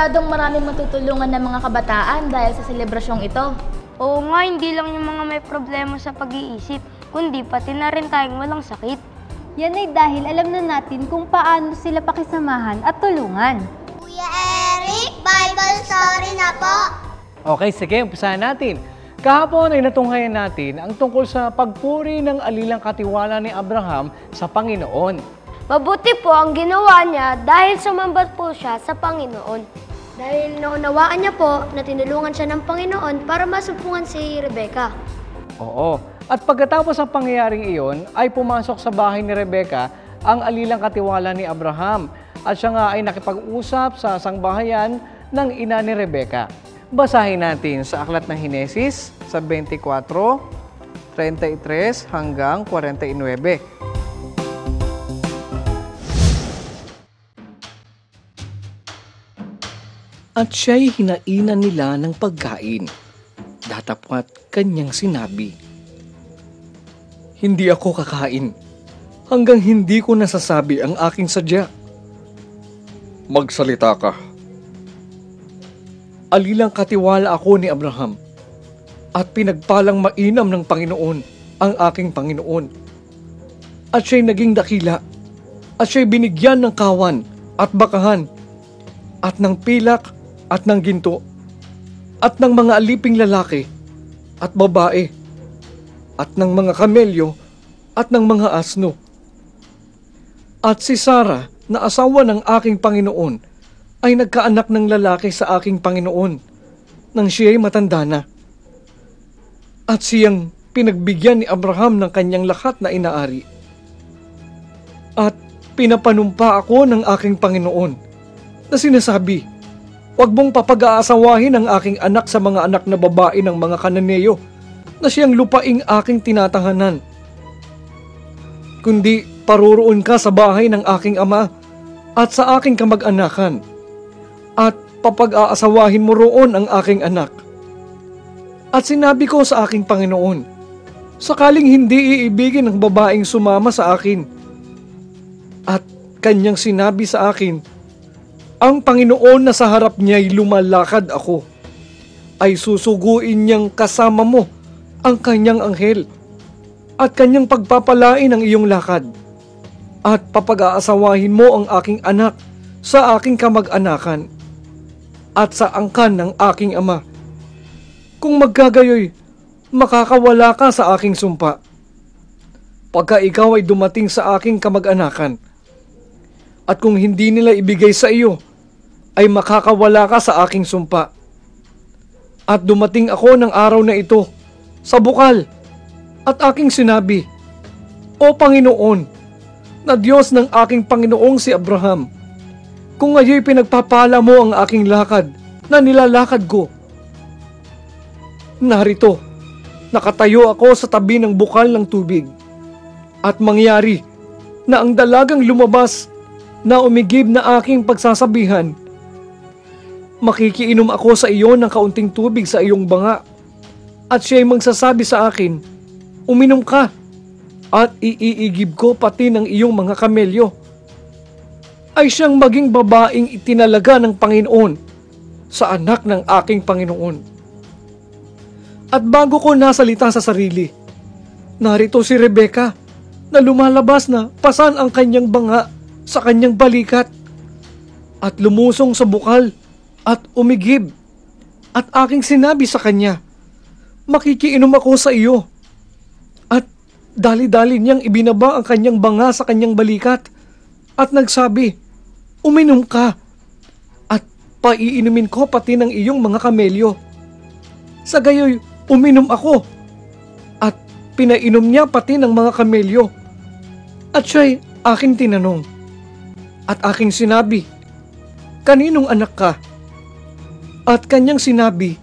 Siguradong maraming matutulungan ng mga kabataan dahil sa selebrasyong ito. Oo nga, hindi lang yung mga may problema sa pag-iisip, kundi pati na rin tayong walang sakit. Yan ay dahil alam na natin kung paano sila pakisamahan at tulungan. Kuya Eric, Bible story na po. Okay, sige, umpisahan natin. Kahapon ay natunghayan natin ang tungkol sa pagpuri ng alilang katiwala ni Abraham sa Panginoon. Mabuti po ang ginawa niya dahil sumambat po siya sa Panginoon. Dahil naunawaan niya po na tinulungan siya ng Panginoon para masumpungan si Rebecca. Oo, at pagkatapos ng pangyayaring iyon, ay pumasok sa bahay ni Rebecca ang alilang katiwala ni Abraham at siya nga ay nakipag-usap sa sangbahayan ng ina ni Rebecca. Basahin natin sa Aklat ng Henesis sa 24:33 hanggang 49. At siya'y hinainan nila ng pagkain. Datapwat kanyang sinabi, "Hindi ako kakain hanggang hindi ko nasasabi ang aking sadya." "Magsalita ka." "Alilang katiwala ako ni Abraham at pinagpalang mainam ng Panginoon ang aking Panginoon. At siya'y naging dakila at siya'y binigyan ng kawan at bakahan at ng pilak at ng ginto at ng mga aliping lalaki at babae at ng mga kamelyo at ng mga asno. At si Sarah na asawa ng aking Panginoon ay nagkaanak ng lalaki sa aking Panginoon nang siya'y matanda na. At siyang pinagbigyan ni Abraham ng kanyang lahat na inaari. At pinapanumpa ako ng aking Panginoon na sinasabi, 'Huwag mong papag-aasawahin ang aking anak sa mga anak na babae ng mga Kananeyo na siyang lupaing aking tinatahanan. Kundi paruroon ka sa bahay ng aking ama at sa aking kamag-anakan at papag-aasawahin mo roon ang aking anak.' At sinabi ko sa aking Panginoon, sakaling hindi iibigin ng babaeng sumama sa akin. At kanyang sinabi sa akin, ang Panginoon na sa harap niya'y lumalakad ako, ay susuguin niyang kasama mo ang kanyang anghel at kanyang pagpapalain ang iyong lakad at papag-aasawahin mo ang aking anak sa aking kamag-anakan at sa angkan ng aking ama. Kung magkagayoy, makakawala ka sa aking sumpa. Pagka ikaw ay dumating sa aking kamag-anakan, at kung hindi nila ibigay sa iyo, ay makakawala ka sa aking sumpa. At dumating ako ng araw na ito sa bukal at aking sinabi, O Panginoon, na Diyos ng aking Panginoong si Abraham, kung ngayon pinagpapala mo ang aking lakad na nilalakad ko. Narito, nakatayo ako sa tabi ng bukal ng tubig at mangyari na ang dalagang lumabas na umigib na aking pagsasabihan, makikiinom ako sa iyo ng kaunting tubig sa iyong banga at siya'y magsasabi sa akin, uminom ka at iiigib ko pati ng iyong mga kamelyo. Ay siyang maging babaeng itinalaga ng Panginoon sa anak ng aking Panginoon. At bago ko nasalita sa sarili, narito si Rebecca na lumalabas na pasan ang kanyang banga sa kanyang balikat at lumusong sa bukal at umigib at aking sinabi sa kanya, makikiinom ako sa iyo. At dali-dali niyang ibinaba ang kanyang banga sa kanyang balikat at nagsabi, uminom ka at paiinumin ko pati ng iyong mga kamelyo. Sa gayoy, uminom ako at pinainom niya pati ng mga kamelyo. At siya'y aking tinanong at aking sinabi, kaninong anak ka? At kanyang sinabi,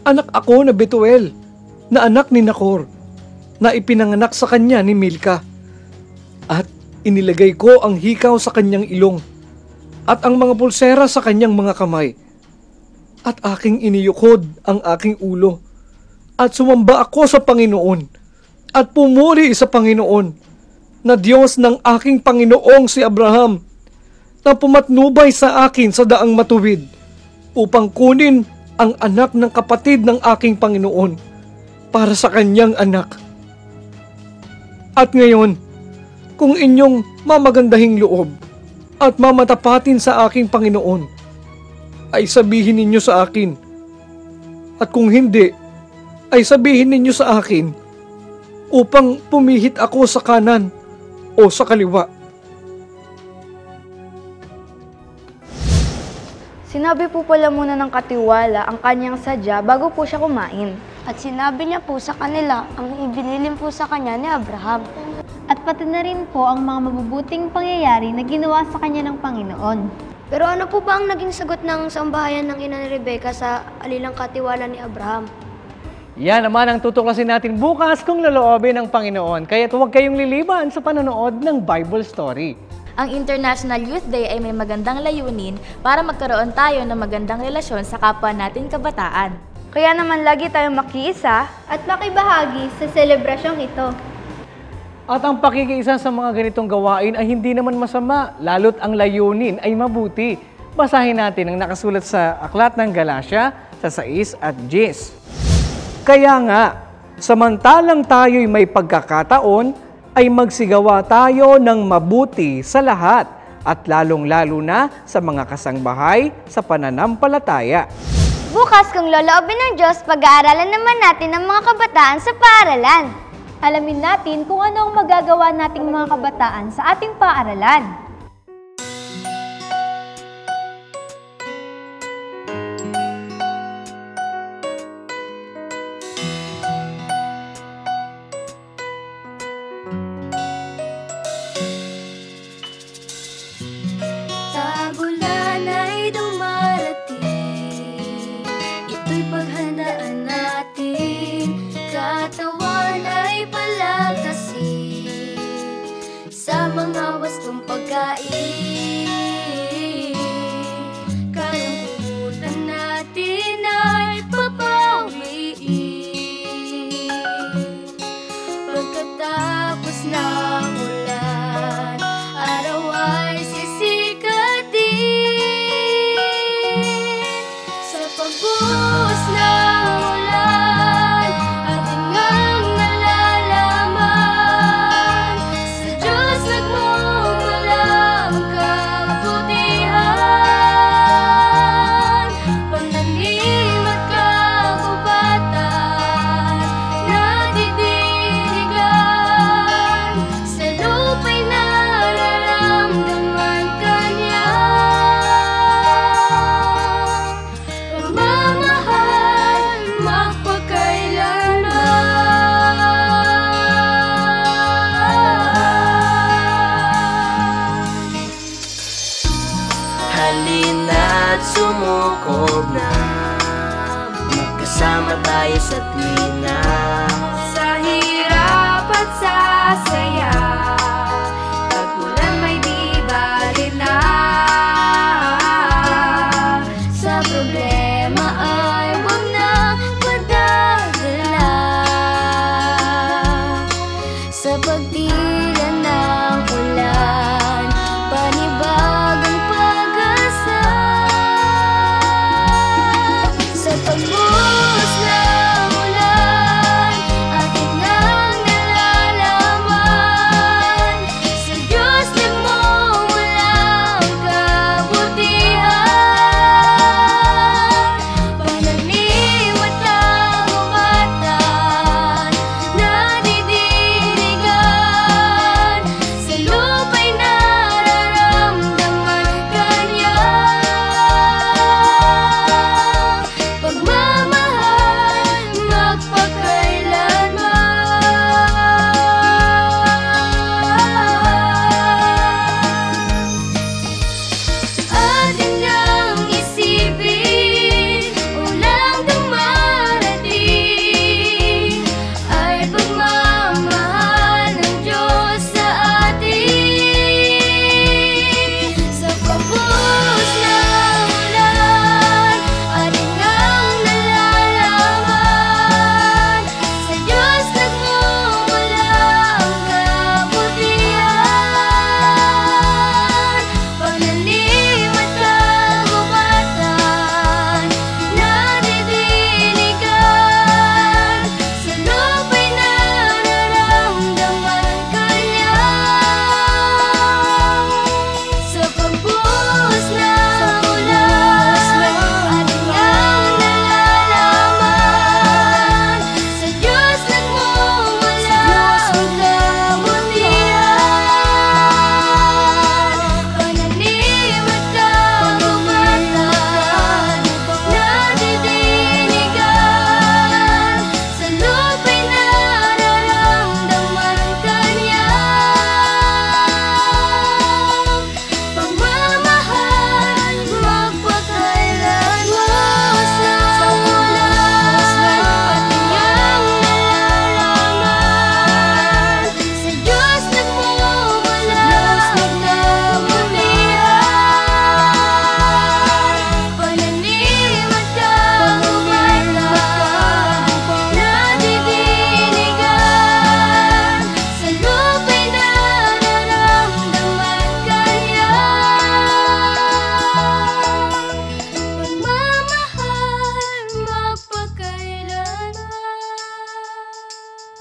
anak ako na Betuel, na anak ni Nahor, na ipinanganak sa kanya ni Milka. At inilagay ko ang hikaw sa kanyang ilong, at ang mga pulsera sa kanyang mga kamay. At aking iniyukod ang aking ulo, at sumamba ako sa Panginoon, at pumuri sa Panginoon, na Diyos ng aking Panginoong si Abraham, na pumatnubay sa akin sa daang matuwid, upang kunin ang anak ng kapatid ng aking Panginoon para sa kanyang anak. At ngayon, kung inyong mamagandahing loob at mamatapatin sa aking Panginoon, ay sabihin ninyo sa akin. At kung hindi, ay sabihin ninyo sa akin upang pumihit ako sa kanan o sa kaliwa. Sinabi po pala muna ng katiwala ang kanyang sadya bago po siya kumain. At sinabi niya po sa kanila ang ibinilin po sa kanya ni Abraham. At pati na rin po ang mga mabubuting pangyayari na ginawa sa kanya ng Panginoon. Pero ano po ba ang naging sagot ng sambahayan ng ina ni Rebecca sa alilang katiwala ni Abraham? Yan naman ang tutuklasin natin bukas kung loloobin ng Panginoon. Kaya't huwag kayong liliban sa panonood ng Bible Story. Ang International Youth Day ay may magandang layunin para magkaroon tayo ng magandang relasyon sa kapwa nating kabataan. Kaya naman lagi tayong makiisa At makibahagi sa selebrasyong ito. At ang pakikiisa sa mga ganitong gawain ay hindi naman masama, lalo't ang layunin ay mabuti. Basahin natin ang nakasulat sa Aklat ng Galasya sa 6 at 10. Kaya nga, samantalang tayo'y may pagkakataon, ay magsigawa tayo ng mabuti sa lahat at lalong-lalo na sa mga kasangbahay sa pananampalataya. Bukas kung loloobin ng Diyos, pag-aaralan naman natin ang mga kabataan sa paaralan. Alamin natin kung ano ang magagawa nating mga kabataan sa ating paaralan. Tagulan ay dumarating, ito'y paghandaan natin. Katawan ay palakasin sa mga wastong pagkain. Kalungkutan natin ay papawiin. Pagkatapos ng ulan, araw ay sisikatin. Sa pagbuhos ng ulan, atin ngang nalalaman, sa Diyos nagmumula ang kabutihan. Pananim at kagubatan, nadidiligan, sa lupa'y nararamdaman kanya. Pagmamahal magpakailanman. Halina't sumukob na, magkasama tayo sa tuwina. Sa hirap at sa saya, pag-ulan may di bali na. Sa problema ay huwag nang padadala. Sa pagtila ng ulan, panibagong pag-asa. Sa pagbuhos ng ulan, atin ngang nalalaman,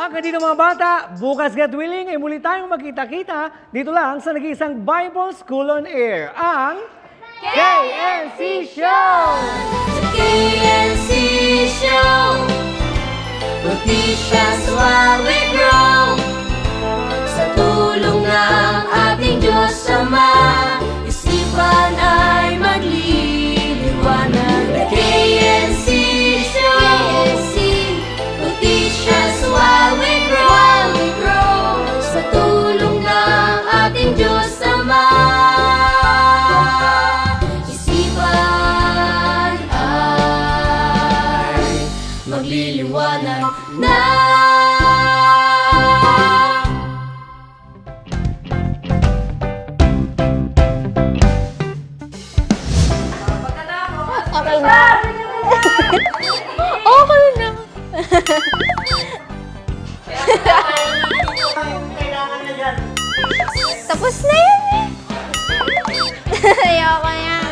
Ang kanino mga bata, bukas God willing ay muli tayong magkita-kita dito lang sa nag-iisang Bible School on Air, ang KNC Show! KNC Show. We'll teach us while we grow. Sa tulong ng ating Diyos Ama, isipan ay magliliwanag. The KNC Show. We'll teach us while we grow. Sa tulong ng ating Diyos Ama, isipan ay magliliwanag na. Okay na. Okay na. Tapos na yan eh. Ayoko yan.